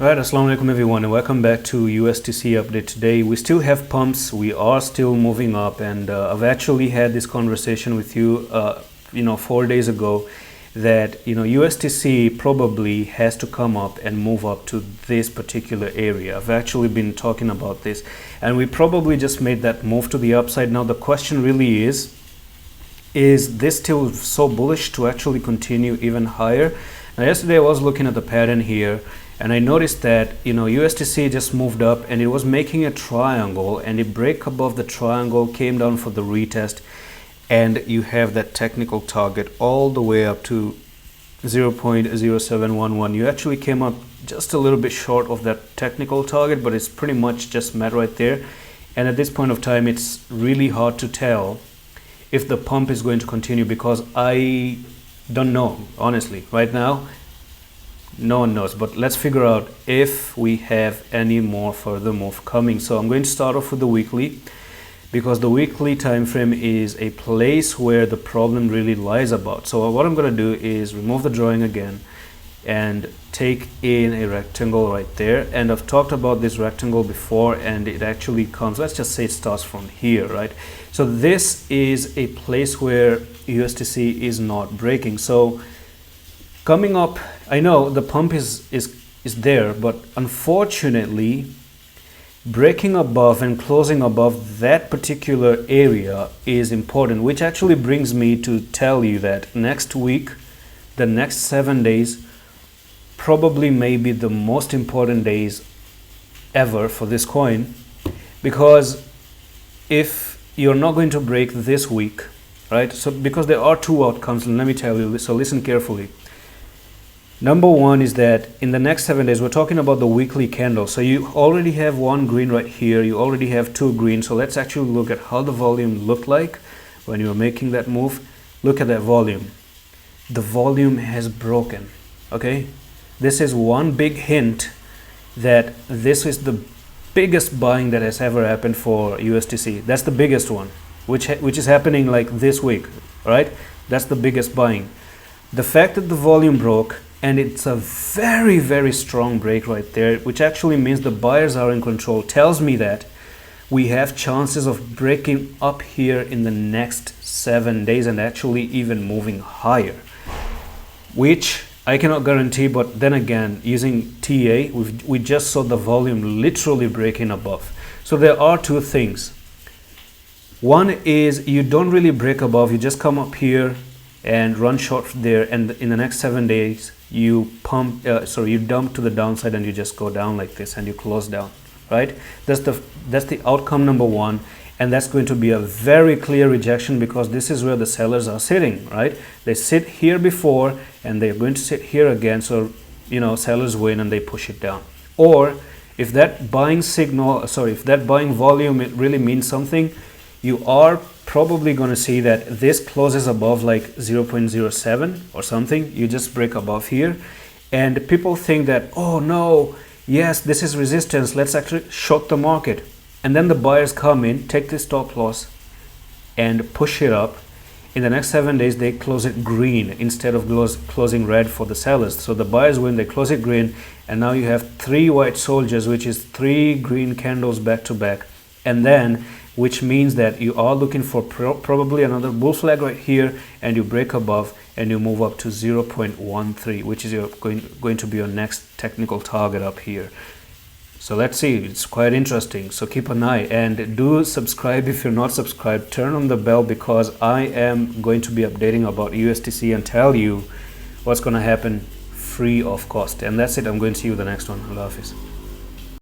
Right, Assalamu alaikum everyone, and welcome back to UUSTC update. Today we still have pumps, we are still moving up, and I've actually had this conversation with you 4 days ago that USTC probably has to come up and move up to this particular area. I've actually been talking about this, and we probably just made that move to the upside. Now the question really is this still so bullish to actually continue even higher? Now yesterday I was looking at the pattern here, and I noticed that USTC just moved up and it was making a triangle, and it broke above the triangle, came down for the retest, and you have that technical target all the way up to 0.0711. You actually came up just a little bit short of that technical target, but it's pretty much just met right there. And at this point of time, it's really hard to tell if the pump is going to continue, because I don't know, honestly. Right now no one knows, but let's figure out if we have any more further move coming. So I'm going to start off with the weekly, because the weekly time frame is a place where the problem really lies about. So what I'm going to do is remove the drawing again and take in a rectangle right there. And I've talked about this rectangle before, and it actually comes, let's just say it starts from here, right? So this is a place where USTC is not breaking. So coming up, I know the pump is there, but unfortunately breaking above and closing above that particular area is important, which actually brings me to tell you that next week, the next 7 days, probably may be the most important days ever for this coin, because if you're not going to break this week, right? So because there are two outcomes, and let me tell you, so listen carefully. Number one is that in the next 7 days, we're talking about the weekly candle. So you already have one green right here. You already have two green. So let's actually look at how the volume looked like when you were making that move. Look at that volume. The volume has broken. Okay. This is one big hint that this is the biggest buying that has ever happened for USTC. That's the biggest one, which is happening like this week, right? That's the biggest buying. The fact that the volume broke, and it's a very, very strong break right there, which actually means the buyers are in control, tells me that we have chances of breaking up here in the next 7 days and actually even moving higher, which I cannot guarantee. But then again, using TA, we just saw the volume literally breaking above. So there are two things. One is you don't really break above, you just come up here and run short there, and in the next 7 days you dump to the downside and you just go down like this and you close down, right? That's the outcome number one, and that's going to be a very clear rejection, because this is where the sellers are sitting, right? They sit here before and they're going to sit here again. So sellers win and they push it down. Or if that buying volume, it really means something, you are probably going to see that this closes above like 0.07 or something. You just break above here, and people think that, oh no, yes, this is resistance, let's actually short the market. And then the buyers come in, take the stop loss and push it up. In the next 7 days, they close it green instead of closing red for the sellers. So the buyers win, they close it green, and now you have 3 white soldiers, which is 3 green candles back to back. And then, which means that you are looking for probably another bull flag right here, and you break above and you move up to 0.13, which is going to be your next technical target up here. So let's see, it's quite interesting. So keep an eye, and do subscribe if you're not subscribed. Turn on the bell, because I am going to be updating about USTC and tell you what's going to happen free of cost. And that's it. I'm going to see you in the next one. Allah Hafiz.